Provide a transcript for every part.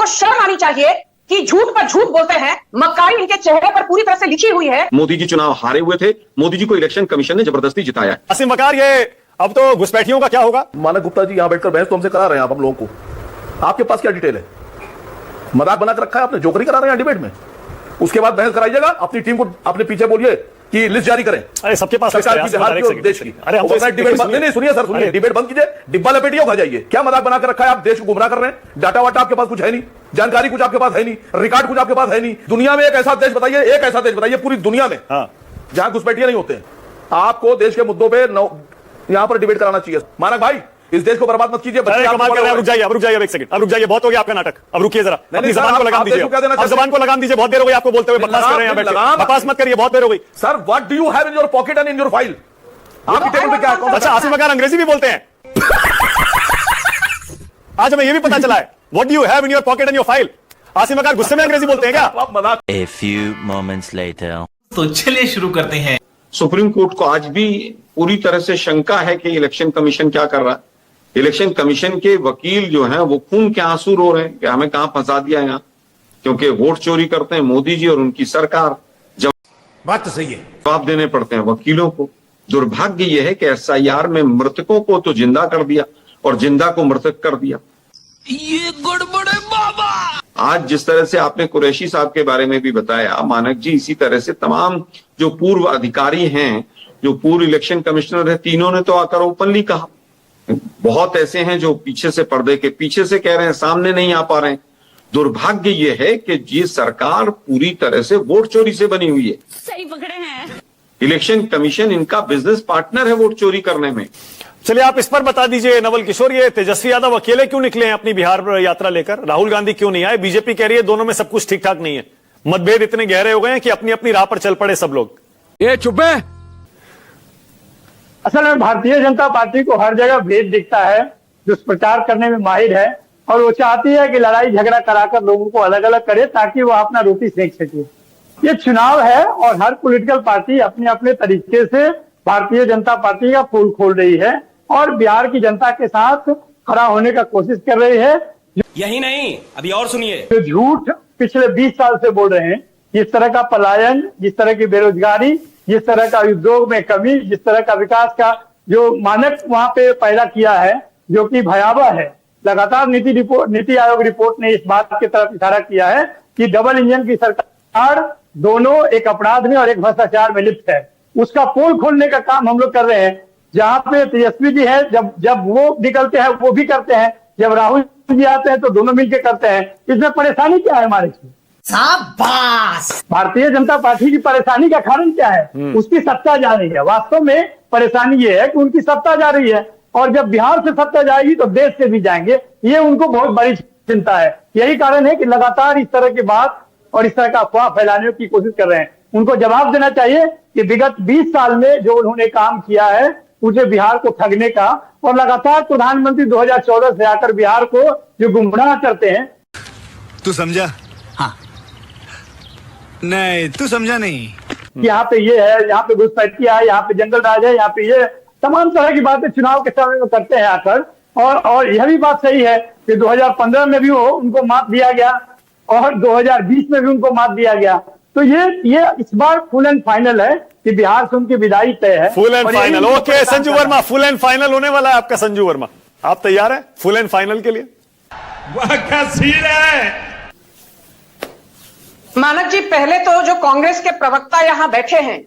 इनको शर्म आनी चाहिए कि झूठ पर झूठ बोलते हैं। मक्कारी इनके चेहरे पर पूरी तरह से लिखी हुई है। मोदी जी चुनाव हारे हुए थे, मोदी जी को इलेक्शन कमीशन ने जबरदस्ती जिताया। असीम वकार, ये अब तो घुसपैठियों का क्या होगा? मानक गुप्ता जी यहां बैठकर बहस तो हमसे करा रहे हैं आप हम लोगों को। आपके पास क्या डिटेल है? मजाक बनाकर रखा है आपने, जोकरी करा रहे हैं डिबेट में। उसके बाद बहस कराइएगा, अपनी टीम को अपने पीछे बोलिए कि लिस्ट जारी करें। अरे सबके पास सरकार की देश की। अरे हम डिबेट नहीं सुनिए सर, सुनिए, डिबेट बंद कीजिए, डिब्बा लपेटिए, घर जाइए। क्या मजाक बनाकर रखा है? आप देश को गुमराह कर रहे हैं। डाटा वाटा आपके पास कुछ है नहीं, जानकारी कुछ आपके पास है नहीं, रिकॉर्ड कुछ आपके पास है नहीं। दुनिया में एक ऐसा देश बताइए, एक ऐसा देश बताइए पूरी दुनिया में जहां घुसपैठिए नहीं होते हैं। आपको देश के मुद्दों पे यहां पर डिबेट कराना चाहिए। मानक भाई, इस देश को बर्बाद मत कीजिए। रुक जाइए, अब रुक जाइए, एक सेकंड, अब रुक जाइए, बहुत हो गया आपका नाटक। अब रुकिए जरा, अपनी जबान को लगाम दीजिए, अब जबान को लगाम दीजिए। बहुत देर हो गई आपको बोलते हुए, बकवास कर रहे हैं, बकवास मत करिए, बहुत देर हो गई। Sir, what do you have in your pocket and in your file? आपकी टेबल पे क्या है? अच्छा, आसिम वकार अंग्रेजी भी बोलते हैं। आज हमें ये भी पता चला है, what do you have in your pocket and your file. Asim Waqar गुस्से में अंग्रेजी बोलते हैं क्या? A few moments later. तो चलिए शुरू करते हैं। सुप्रीम कोर्ट को आज भी पूरी तरह से शंका है कि इलेक्शन कमीशन क्या कर रहा है। इलेक्शन कमीशन के वकील जो हैं वो खून के आंसू रो रहे हैं कि हमें कहां फंसा दिया यहाँ, क्योंकि वोट चोरी करते हैं मोदी जी और उनकी सरकार। बात तो सही है, जवाब देने पड़ते हैं वकीलों को। दुर्भाग्य यह है कि एसआईआर में मृतकों को तो जिंदा कर दिया और जिंदा को मृतक कर दिया। ये गड़बड़ है बाबा। आज जिस तरह से आपने कुरैशी साहब के बारे में भी बताया मानक जी, इसी तरह से तमाम जो पूर्व अधिकारी हैं, जो पूर्व इलेक्शन कमिश्नर है, तीनों ने तो आकर ओपनली कहा। बहुत ऐसे हैं जो पीछे से, पर्दे के पीछे से कह रहे हैं, सामने नहीं आ पा रहे हैं। दुर्भाग्य ये है कि ये सरकार पूरी तरह से वोट चोरी से बनी हुई है। सही पकड़े हैं। इलेक्शन कमीशन इनका बिजनेस पार्टनर है वोट चोरी करने में। चलिए आप इस पर बता दीजिए नवल किशोर, ये तेजस्वी यादव अकेले क्यों निकले हैं अपनी बिहार यात्रा लेकर? राहुल गांधी क्यों नहीं आए? बीजेपी कह रही है दोनों में सब कुछ ठीक ठाक नहीं है, मतभेद इतने गहरे हो गए हैं कि अपनी अपनी राह पर चल पड़े सब लोग। ये चुप है। असल में भारतीय जनता पार्टी को हर जगह भेद दिखता है, दुष्प्रचार करने में माहिर है, और वो चाहती है कि लड़ाई झगड़ा कराकर लोगों को अलग अलग करे ताकि वो अपना रोटी सेक सके। ये चुनाव है और हर पॉलिटिकल पार्टी अपने अपने तरीके से भारतीय जनता पार्टी का पोल खोल रही है और बिहार की जनता के साथ खड़ा होने का कोशिश कर रही है। यही नहीं, अभी और सुनिए। जो झूठ पिछले 20 साल से बोल रहे हैं, जिस तरह का पलायन, जिस तरह की बेरोजगारी, जिस तरह का उद्योग में कमी, जिस तरह का विकास का जो मानक वहां पे पैदा किया है, जो कि भयावह है। लगातार नीति आयोग रिपोर्ट ने इस बात की तरफ इशारा किया है कि डबल इंजन की सरकार दोनों एक अपराध में और एक भ्रष्टाचार में लिप्त है। उसका पोल खोलने का काम हम लोग कर रहे हैं। जहां पे तेजस्वी जी है, जब वो निकलते हैं वो भी करते हैं, जब राहुल जी आते हैं तो दोनों मिलकर करते हैं। इसमें परेशानी क्या है हमारे? शाबाश। भारतीय जनता पार्टी की परेशानी का कारण क्या है? उसकी सत्ता जा रही है। वास्तव में परेशानी ये है कि उनकी सत्ता जा रही है, और जब बिहार से सत्ता जाएगी तो देश से भी जाएंगे। ये उनको बहुत बड़ी चिंता है। यही कारण है कि लगातार इस तरह की बात और इस तरह का अफवाह फैलाने की कोशिश कर रहे हैं। उनको जवाब देना चाहिए कि विगत 20 साल में जो उन्होंने काम किया है उसे बिहार को ठगने का, और लगातार प्रधानमंत्री 2014 से आकर बिहार को जो गुमराह करते हैं। तू समझा? हाँ। नहीं, तू समझा नहीं। यहाँ पे ये है, यहाँ पे घुसपैठिया है, यहाँ पे जंगल राज है, यहाँ पे ये तमाम तरह की बातें चुनाव के समय में करते हैं आकर। और यह भी बात सही है कि 2015 में भी उनको मात दिया गया और 2020 में भी उनको मात दिया गया। तो ये इस बार फुल एंड फाइनल है कि बिहार से उनकी विदाई तय है। Full and final, okay Sanju Verma, full and final होने वाला है आपका। संजू वर्मा, आप तैयार हैं फुल एंड फाइनल के लिए? वाह क्या सीन है। मानक जी, पहले तो जो कांग्रेस के प्रवक्ता यहां बैठे हैं,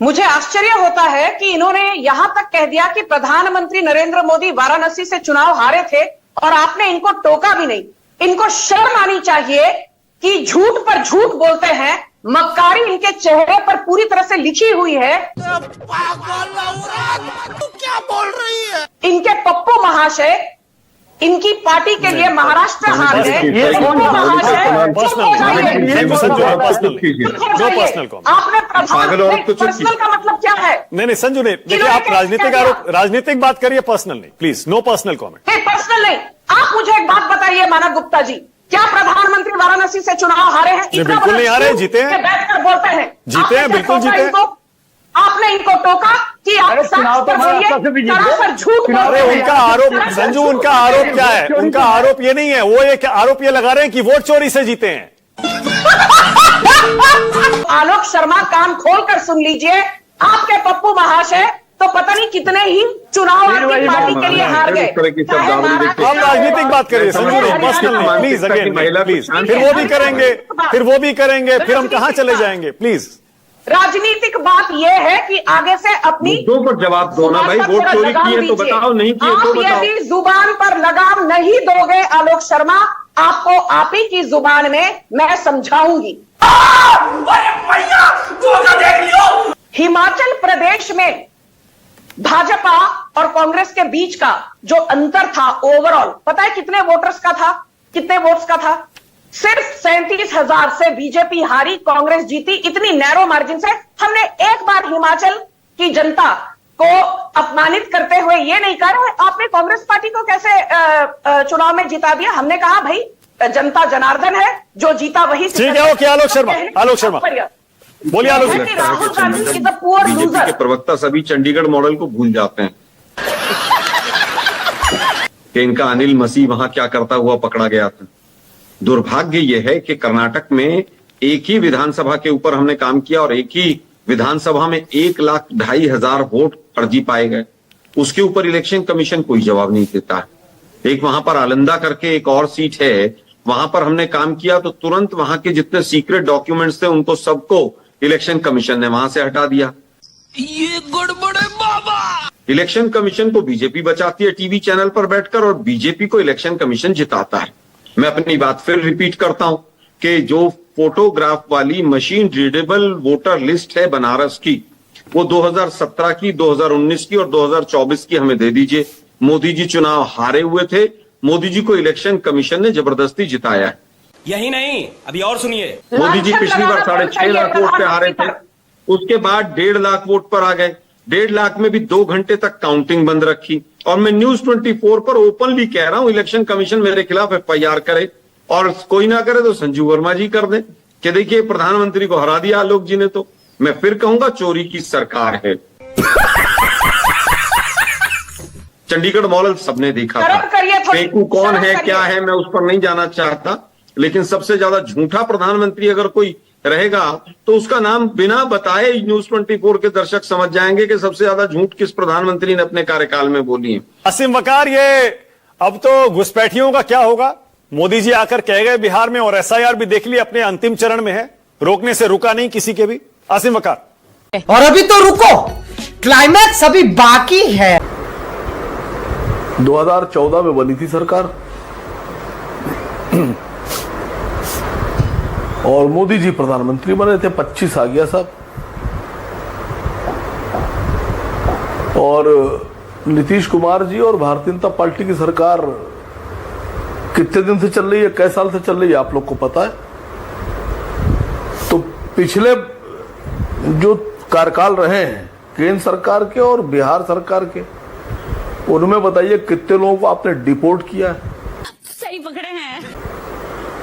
मुझे आश्चर्य होता है कि इन्होंने यहां तक कह दिया कि प्रधानमंत्री नरेंद्र मोदी वाराणसी से चुनाव हारे थे और आपने इनको टोका भी नहीं। इनको शर्म आनी चाहिए कि झूठ पर झूठ बोलते हैं। मक्कारी इनके चेहरे पर पूरी तरह से लिखी हुई है। तू क्या बोल रही है? इनके पप्पू महाशय इनकी पार्टी के लिए महाराष्ट्र हार गए। आपने पर्सनल का मतलब क्या है? नहीं संजू ने, देखिए आप राजनीतिक बात करिए, पर्सनल नहीं, प्लीज नो पर्सनल कमेंट। नहीं पर्सनल नहीं। आप मुझे एक बात बताइए मानव गुप्ता जी, क्या प्रधानमंत्री वाराणसी से चुनाव हारे हैं? बिल्कुल नहीं हारे, जीते हैं। बैठकर बोलते हैं, जीते हैं, बिल्कुल जीते हैं। आपने इनको टोका कि आप अरे चुनाव तो हमारा बोलिए, सबसे भी जीते। सरासर झूठ बोल अरे रहे हैं। उनका आरोप संजू, उनका आरोप क्या है? उनका आरोप ये नहीं है, वो एक आरोप ये लगा रहे हैं कि वोट चोरी से जीते हैं। आलोक शर्मा कान खोलकर सुन लीजिए, आपके पप्पू महाशय तो पता नहीं कितने ही चुनाव फिर आपकी वही पार्टी बात के लिए हार गए। इस तरह की चाहे शब्दावली महाराष्ट्र देखिए। हम राजनीतिक बात करिए संजू, पर्सनल नहीं, प्लीज अगेन प्लीज, फिर वो भी करेंगे, फिर वो भी करेंगे, फिर हम कहां चले जाएंगे प्लीज। राजनीतिक बात यह है कि आगे से अपनी मुद्दों पर जवाब दो ना भाई। वोट चोरी की है तो बताओ, नहीं की है तो आप बताओ। यदि जुबान पर लगाम नहीं दोगे आलोक शर्मा, आपको आप ही की जुबान में मैं समझाऊंगी। हिमाचल प्रदेश में भाजपा और कांग्रेस के बीच का जो अंतर था ओवरऑल, पता है कितने वोटर्स का था, कितने वोट्स का था? सिर्फ 37,000 से बीजेपी हारी, कांग्रेस जीती। इतनी नैरो मार्जिन से हमने एक बार हिमाचल की जनता को अपमानित करते हुए ये नहीं कहा आपने कांग्रेस पार्टी को कैसे चुनाव में जिता दिया। हमने कहा भाई जनता जनार्दन है, जो जीता वही ठीक है, ओके आलोक शर्मा, आलोक शर्मा बोलिए। आलोक है शर्मा, कि Rahul Gandhi is a poor BJP के लूजर। प्रवक्ता सभी चंडीगढ़ मॉडल को भूल जाते हैं कि इनका अनिल मसीह वहां क्या करता हुआ पकड़ा गया था। दुर्भाग्य यह है कि कर्नाटक में एक ही विधानसभा के ऊपर हमने काम किया और एक ही विधानसभा में 1,02,500 वोट फर्जी पाए गए। उसके ऊपर इलेक्शन कमीशन कोई जवाब नहीं देता है। एक वहां पर आलंदा करके एक और सीट है, वहां पर हमने काम किया तो तुरंत वहां के जितने सीक्रेट डॉक्यूमेंट्स थे उनको सबको इलेक्शन कमीशन ने वहां से हटा दिया। ये गड़बड़ है बाबा। इलेक्शन कमीशन को बीजेपी बचाती है टीवी चैनल पर बैठकर और बीजेपी को इलेक्शन कमीशन जिताता है। मैं अपनी बात फिर रिपीट करता हूं कि जो फोटोग्राफ वाली मशीन रीडेबल वोटर लिस्ट है बनारस की, वो 2017 की, 2019 की और 2024 की हमें दे दीजिए। मोदी जी चुनाव हारे हुए थे, मोदी जी को इलेक्शन कमीशन ने जबरदस्ती जिताया है। यही नहीं, अभी और सुनिए। मोदी जी पिछली बार 6.5 लाख वोट पे हारे थे, उसके बाद 1.5 लाख वोट पर आ गए। 1.5 लाख में भी 2 घंटे तक काउंटिंग बंद रखी। और मैं न्यूज 24 पर ओपनली कह रहा हूं इलेक्शन कमीशन मेरे खिलाफ FIR करे और कोई ना करे तो संजू वर्मा जी कर दे कि देखिए प्रधानमंत्री को हरा दिया आलोक जी ने। तो मैं फिर कहूंगा चोरी की सरकार है। चंडीगढ़ मॉडल सबने देखा था। शर्म करिए थोड़ी, फेंकू कौन शर्म है करिए। क्या है मैं उस पर नहीं जाना चाहता, लेकिन सबसे ज्यादा झूठा प्रधानमंत्री अगर कोई रहेगा तो उसका नाम बिना बताए न्यूज 24 के दर्शक समझ जाएंगे कि सबसे ज्यादा झूठ किस प्रधानमंत्री ने अपने कार्यकाल में बोली है। आसिम वकार, ये अब तो घुसपैठियों का क्या होगा? मोदी जी आकर कह गए बिहार में और SIR भी देख ली अपने अंतिम चरण में है, रोकने से रुका नहीं किसी के भी। आसिम वकार, और अभी तो रुको, क्लाइमैक्स अभी बाकी है। 2014 में बनी थी सरकार और मोदी जी प्रधानमंत्री बने थे। 25 आ गया साहब, और नीतीश कुमार जी और भारतीय जनता पार्टी की सरकार कितने दिन से चल रही है, कई साल से चल रही है, आप लोग को पता है। तो पिछले जो कार्यकाल रहे हैं केंद्र सरकार के और बिहार सरकार के, उनमें बताइए कितने लोगों को आपने डिपोर्ट किया है, सही पकड़े हैं,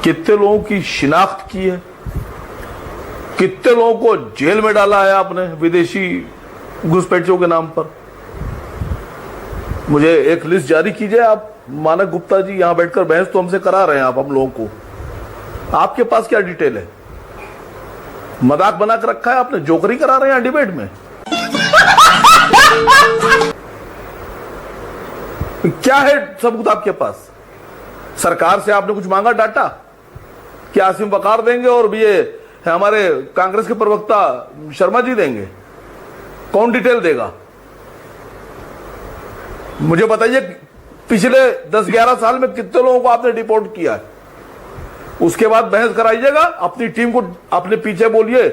कितने लोगों की शिनाख्त की है, कितने लोगों को जेल में डाला है आपने विदेशी घुसपैठियों के नाम पर। मुझे एक लिस्ट जारी कीजिए आप। मानक गुप्ता जी यहां बैठकर बहस तो हमसे करा रहे हैं आप, हम लोगों को, आपके पास क्या डिटेल है? मजाक बना कर रखा है आपने, जोकरी करा रहे हैं डिबेट में। क्या है सबूत आपके पास? सरकार से आपने कुछ मांगा डाटा कि आसिम वकार देंगे और ये हमारे कांग्रेस के प्रवक्ता शर्मा जी देंगे? कौन डिटेल देगा? मुझे बताइए पिछले 10-11 साल में कितने लोगों को आपने डिपोर्ट किया है? उसके बाद बहस कराइएगा, अपनी टीम को अपने पीछे बोलिए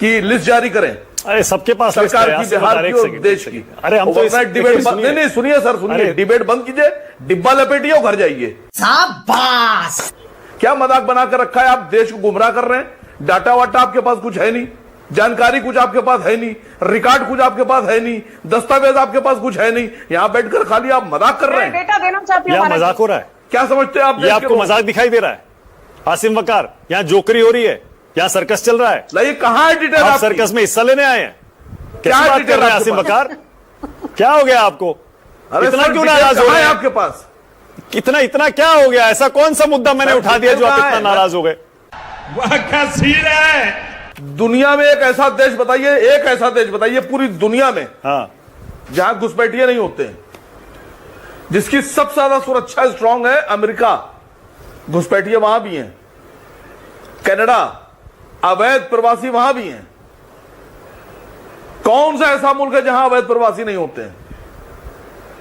कि लिस्ट जारी करें। अरे सबके पास सरकार की, बिहार की और देश की। अरे हम तो डिबेट नहीं सुनिए सर, सुनिए, डिबेट बंद कीजिए, डिब्बा लपेटिए और घर जाइए। शाबाश। क्या मजाक बनाकर रखा है? आप देश को गुमराह कर रहे हैं। डाटा वाटा आपके पास कुछ है नहीं, जानकारी कुछ आपके पास है नहीं, रिकॉर्ड कुछ आपके पास है नहीं, दस्तावेज आपके पास कुछ है नहीं। यहां बैठकर खाली आप मजाक कर रहे हैं। डेटा देना चाहती यहाँ मजाक हो रहा है? क्या समझते हैं आप? ये आपको मजाक दिखाई दे रहा है आसिम वकार? यहाँ जोकरी हो रही है, यहाँ सर्कस चल रहा है। नहीं, कहां है डिटेल? आप सर्कस में हिस्सा लेने आए हैं? कैसी बात कर रहे हैं आसिम बकार? क्या हो गया आपको? इतना क्यों नाराज हो रहे हैं आपके पास? इतना क्या हो गया? ऐसा कौन सा मुद्दा मैंने उठा दिया जो आप इतना नाराज हो गए? वह क्या सीन है? दुनिया में एक ऐसा देश बताइए पूरी दुनिया में हाँ, जहां घुसपैठिए नहीं होते हैं, जिसकी सबसे ज्यादा सुरक्षा स्ट्रांग है अमेरिका, घुसपैठिए वहां भी हैं। कनाडा, अवैध प्रवासी वहां भी हैं। कौन सा ऐसा मुल्क है जहां अवैध प्रवासी नहीं होते हैं?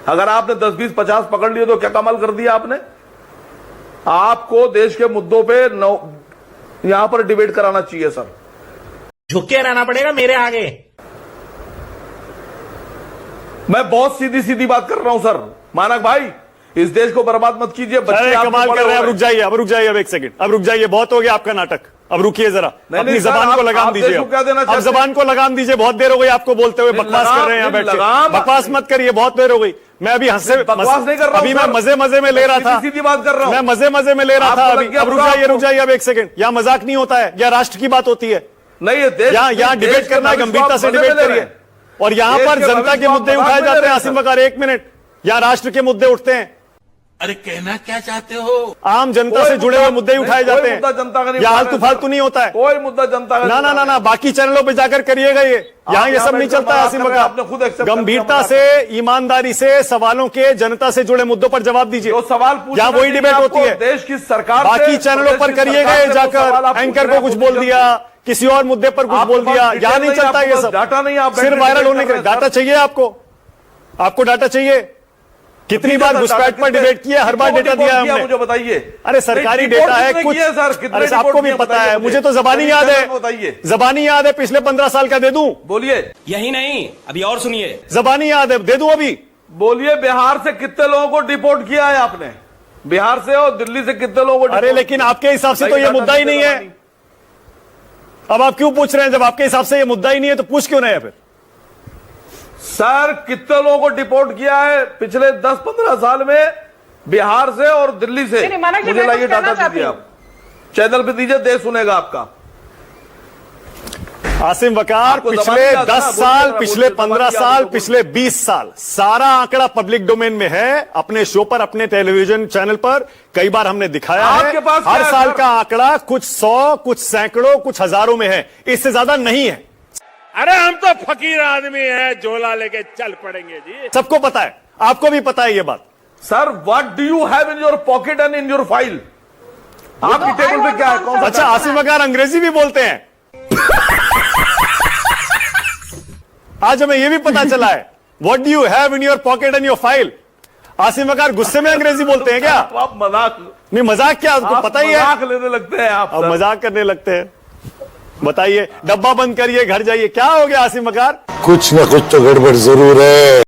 अगर आपने 10, 20, 50 पकड़ लिए तो क्या कमाल कर दिया आपने? आपको देश के मुद्दों पे यहां पर डिबेट कराना चाहिए सर। झुक के रहना पड़ेगा मेरे आगे। मैं बहुत सीधी सीधी बात कर रहा हूं सर। मानक भाई, इस देश को बर्बाद मत कीजिए। अरे कमाल कर रहे हैं। अब रुक जाइए अब एक सेकंड। अब रुक जाइए, बहुत हो गया आपका नाटक। अब रुकिए जरा, अपनी जबान को लगाम दीजिए। अब जबान को लगाम दीजिए। बहुत देर हो गई आपको बोलते हुए। बकवास कर रहे हैं यहाँ बैठ के। बकवास मत करिए, बहुत देर हो गई। मैं अभी बकवास नहीं कर रहा हूं। अभी मैं मजे में ले रहा था। सीधी बात कर रहा हूं। मैं मजे में ले रहा था अभी। अब रुक जाइए अब एक सेकंड। यहाँ मजाक नहीं होता है, या राष्ट्र की बात होती है? नहीं, यहाँ डिबेट करना है, गंभीरता से डिबेट करिए। और यहाँ पर जनता के मुद्दे उठाए जाते हैं। आसिम बकार, एक मिनट। यहाँ राष्ट्र के मुद्दे उठते हैं। अरे कहना क्या चाहते हो? आम जनता से जुड़े हुए मुद्दे उठाए जाते हैं। या आलतू फालतू नहीं होता है कोई मुद्दा जनता का। ना, बाकी चैनलों पे जाकर करिएगा। यहाँ ये सब नहीं चलता है आसिम बकार। गंभीरता से, ईमानदारी से सवालों के, जनता से जुड़े मुद्दों पर जवाब दीजिए। जो सवाल यहाँ वही डिबेट होती है। देश की सरकार बाकी चैनलों पर करिएगा ये जाकर। एंकर को कुछ बोल दिया, किसी और मुद्दे पर कुछ बोल दिया। यहाँ नहीं चलता ये सब। डाटा नहीं, आप सिर्फ वायरल होने के डाटा चाहिए आपको डाटा चाहिए। कितनी बार घुसपैठ पर डिबेट किया? हर बार डेटा दिया है हमने। मुझे बताइए। अरे सरकारी डेटा है कुछ। अरे आपको भी पता है, मुझे तो जबानी याद है। जबानी याद है, पिछले 15 साल का दे दूं? बोलिए। यही नहीं, अभी और सुनिए। जबानी याद है, दे दूं अभी? बोलिए। बिहार से कितने लोगों को डिपोर्ट किया है आपने? बिहार से और दिल्ली से कितने लोगों को? अरे लेकिन आपके हिसाब से तो ये मुद्दा ही नहीं है। अब आप क्यों पूछ रहे हैं? जब आपके हिसाब से ये मुद्दा ही नहीं है तो पूछ क्यों रहे हैं फिर? सर, कितने लोगों को डिपोर्ट किया है पिछले 10-15 साल में बिहार से और दिल्ली से? मुझे लाइए डाटा दीजिए आप। चैनल पे दीजिए, देश सुनेगा आपका। आसिम बकार, पिछले 10 साल, पिछले 15 साल, पिछले 20 साल, सारा आंकड़ा पब्लिक डोमेन में है। अपने शो पर, अपने टेलीविजन चैनल पर कई बार हमने दिखाया है। हर साल का आंकड़ा कुछ 100, कुछ सैकड़ों, कुछ हजारों में है, इससे ज्यादा नहीं है। अरे हम तो फकीर आदमी हैं, झोला लेके चल पड़ेंगे जी। सबको पता है, आपको भी पता है ये बात। Sir, what do you have in your pocket and in your file? आपकी टेबल पे क्या है? कौन सा? अच्छा, आसिम बकार अंग्रेजी भी बोलते हैं। आज हमें ये भी पता चला है। What do you have in your pocket and your file? Asim बकार गुस्से में अंग्रेजी बोलते हैं क्या? आप मजाक नहीं, मजाक क्या? आपको पता ही है। मजाक लेने लगते हैं आप। मजाक करने लगते हैं। बताइए, डब्बा बंद करिए, घर जाइए। क्या हो गया आसिम बकार? कुछ ना कुछ तो गड़बड़ जरूर है।